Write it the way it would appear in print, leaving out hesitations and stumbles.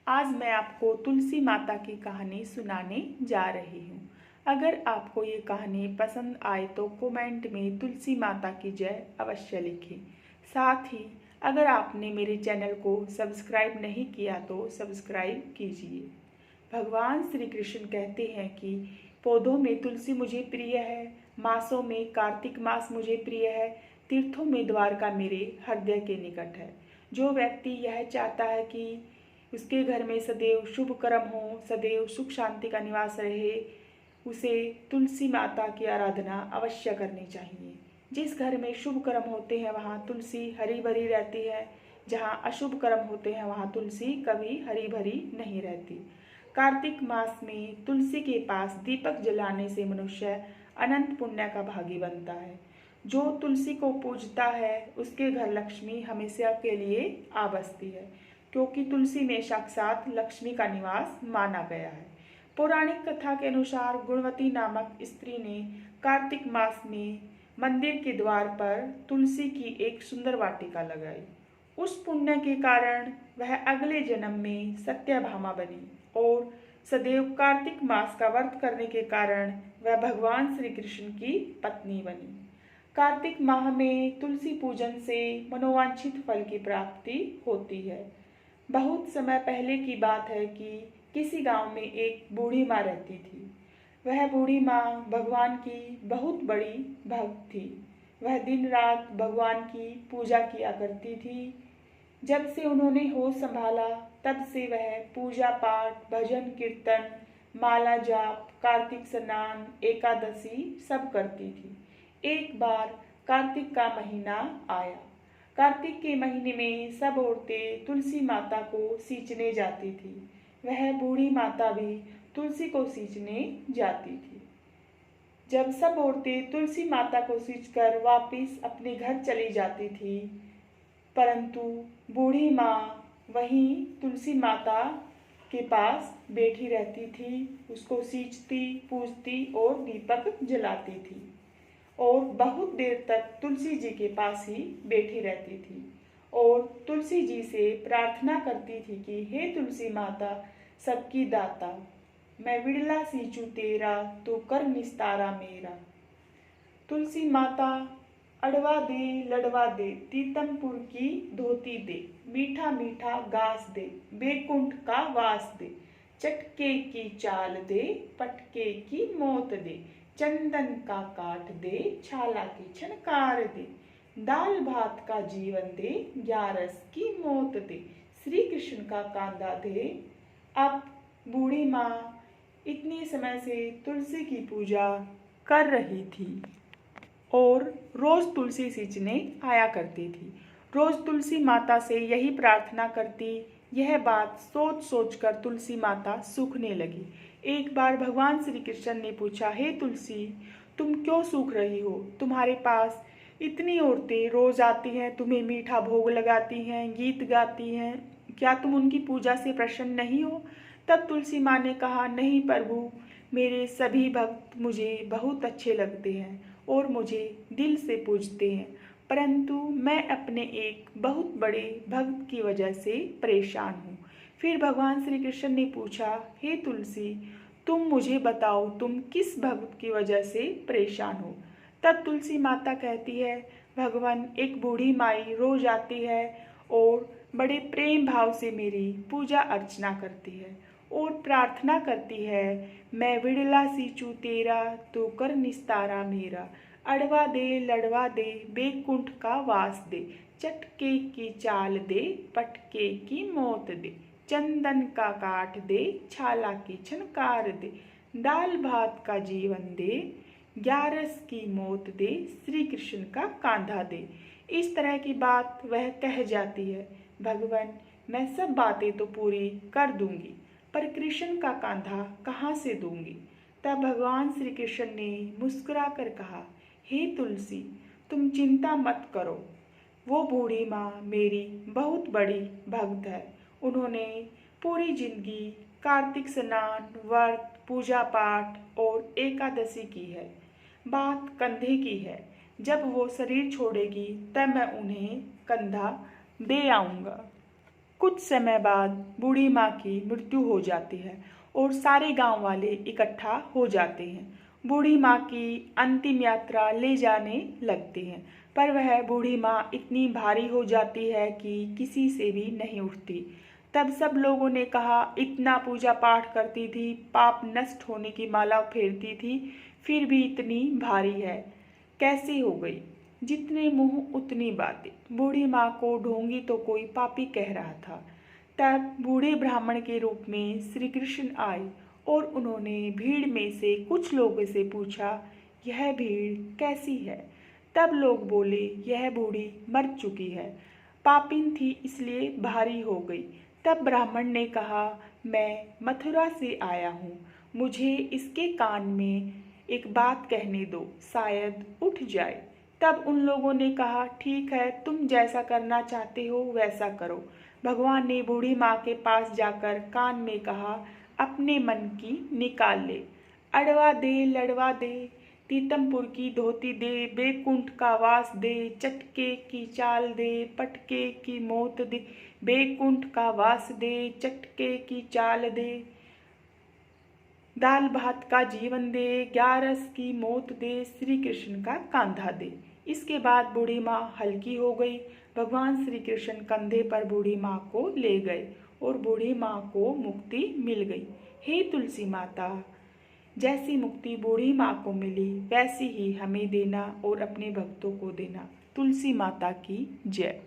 आज मैं आपको तुलसी माता की कहानी सुनाने जा रही हूँ। अगर आपको ये कहानी पसंद आए तो कमेंट में तुलसी माता की जय अवश्य लिखें। साथ ही अगर आपने मेरे चैनल को सब्सक्राइब नहीं किया तो सब्सक्राइब कीजिए। भगवान श्री कृष्ण कहते हैं कि पौधों में तुलसी मुझे प्रिय है, मासों में कार्तिक मास मुझे प्रिय है, तीर्थों में द्वारका मेरे हृदय के निकट है। जो व्यक्ति यह चाहता है कि उसके घर में सदैव शुभ कर्म हो, सदैव सुख शांति का निवास रहे, उसे तुलसी माता की आराधना अवश्य करनी चाहिए। जिस घर में शुभ कर्म होते हैं वहाँ तुलसी हरी भरी रहती है, जहाँ अशुभ कर्म होते हैं वहाँ तुलसी कभी हरी भरी नहीं रहती। कार्तिक मास में तुलसी के पास दीपक जलाने से मनुष्य अनंत पुण्य का भागी बनता है। जो तुलसी को पूजता है उसके घर लक्ष्मी हमेशा के लिए आ बसती है, क्योंकि तुलसी में साक्षात लक्ष्मी का निवास माना गया है। पौराणिक कथा के अनुसार गुणवती नामक स्त्री ने कार्तिक मास में मंदिर के द्वार पर तुलसी की एक सुंदर वाटिका लगाई। उस पुण्य के कारण वह अगले जन्म में सत्यभामा बनी और सदैव कार्तिक मास का व्रत करने के कारण वह भगवान श्री कृष्ण की पत्नी बनी। कार्तिक माह में तुलसी पूजन से मनोवांछित फल की प्राप्ति होती है। बहुत समय पहले की बात है कि किसी गांव में एक बूढ़ी माँ रहती थी। वह बूढ़ी माँ भगवान की बहुत बड़ी भक्त थी। वह दिन रात भगवान की पूजा किया करती थी। जब से उन्होंने होश संभाला तब से वह पूजा पाठ, भजन कीर्तन, माला जाप, कार्तिक स्नान, एकादशी सब करती थी। एक बार कार्तिक का महीना आया। कार्तिक के महीने में सब औरतें तुलसी माता को सींचने जाती थी। वह बूढ़ी माता भी तुलसी को सींचने जाती थी। जब सब औरतें तुलसी माता को सींचकर वापस अपने घर चली जाती थी, परंतु बूढ़ी माँ वहीं तुलसी माता के पास बैठी रहती थी, उसको सींचती, पूजती और दीपक जलाती थी और बहुत देर तक तुलसी जी के पास ही बैठी रहती थी और तुलसी जी से प्रार्थना करती थी कि हे तुलसी माता सबकी दाता, मैं विड़ला सींचू तेरा, तो कर निस्तारा मेरा। तुलसी माता अड़वा दे लड़वा दे, तीतमपुर की धोती दे, मीठा मीठा घास दे, बैकुंठ का वास दे, चटके की चाल दे, पटके की मौत दे, चंदन का काट दे, छाला की छनकार दे, दाल भात का जीवन दे, ग्यारस की मौत दे, श्री कृष्ण का कांधा दे। अब बूढ़ी माँ इतने समय से तुलसी की पूजा कर रही थी और रोज तुलसी सींचने आया करती थी। रोज तुलसी माता से यही प्रार्थना करती। यह बात सोच सोच कर तुलसी माता सूखने लगी। एक बार भगवान श्री कृष्ण ने पूछा, हे तुलसी, तुम क्यों सूख रही हो? तुम्हारे पास इतनी औरतें रोज आती हैं, तुम्हें मीठा भोग लगाती हैं, गीत गाती हैं, क्या तुम उनकी पूजा से प्रसन्न नहीं हो? तब तुलसी माँ ने कहा, नहीं प्रभु, मेरे सभी भक्त मुझे बहुत अच्छे लगते हैं और मुझे दिल से पूजते हैं, परंतु मैं अपने एक बहुत बड़े भक्त की वजह से परेशान हूँ। फिर भगवान श्री कृष्ण ने पूछा, हे तुलसी, तुम मुझे बताओ तुम किस भक्त की वजह से परेशान हो? तब तुलसी माता कहती है, भगवान, एक बूढ़ी माई रोज आती है और बड़े प्रेम भाव से मेरी पूजा अर्चना करती है और प्रार्थना करती है, मैं विड़ला सींचू तेरा, तो कर निस्तारा मेरा, अड़वा दे लड़वा दे, बैकुंठ का वास दे, चटके की चाल दे, पटके की मौत दे, चंदन का काट दे, छाला की छनकार दे, दाल भात का जीवन दे, ग्यारस की मौत दे, श्री कृष्ण का कांधा दे। इस तरह की बात वह कह जाती है। भगवान, मैं सब बातें तो पूरी कर दूंगी, पर कृष्ण का कांधा कहाँ से दूंगी? तब भगवान श्री कृष्ण ने मुस्कुरा कर कहा, हे तुलसी, तुम चिंता मत करो। वो बूढ़ी माँ मेरी बहुत बड़ी भक्त है। उन्होंने पूरी जिंदगी कार्तिक स्नान, व्रत, पूजा पाठ और एकादशी की है। बात कंधे की है। जब वो शरीर छोड़ेगी तब मैं उन्हें कंधा दे आऊँगा। कुछ समय बाद बूढ़ी माँ की मृत्यु हो जाती है और सारे गांव वाले इकट्ठा हो जाते हैं। बूढ़ी माँ की अंतिम यात्रा ले जाने लगते हैं, पर वह बूढ़ी माँ इतनी भारी हो जाती है कि किसी से भी नहीं उठती। तब सब लोगों ने कहा, इतना पूजा पाठ करती थी, पाप नष्ट होने की माला फेरती थी, फिर भी इतनी भारी है, कैसे हो गई? जितने मुंह उतनी बातें। बूढ़ी माँ को ढोंगी तो कोई पापी कह रहा था। तब बूढ़े ब्राह्मण के रूप में श्री कृष्ण आए और उन्होंने भीड़ में से कुछ लोगों से पूछा, यह भीड़ कैसी है? तब लोग बोले, यह बूढ़ी मर चुकी है, पापिन थी इसलिए भारी हो गई। तब ब्राह्मण ने कहा, मैं मथुरा से आया हूँ, मुझे इसके कान में एक बात कहने दो, शायद उठ जाए। तब उन लोगों ने कहा, ठीक है, तुम जैसा करना चाहते हो वैसा करो। भगवान ने बूढ़ी माँ के पास जाकर कान में कहा, अपने मन की निकाल ले। अड़वा दे, लड़वा दे, तीतमपुर की धोती दे, बेकुंठ का वास दे, चटके की चाल दे, पटके की मौत दे, बेकुंठ का वास दे, चटके की चाल दे, दाल भात का जीवन दे, 11 की मौत दे, श्री कृष्ण का कांधा दे। इसके बाद बूढ़ी माँ हल्की हो गई। भगवान श्री कृष्ण कंधे पर बूढ़ी माँ को ले गए और बूढ़ी माँ को मुक्ति मिल गई। हे तुलसी माता, जैसी मुक्ति बूढ़ी माँ को मिली वैसी ही हमें देना और अपने भक्तों को देना। तुलसी माता की जय।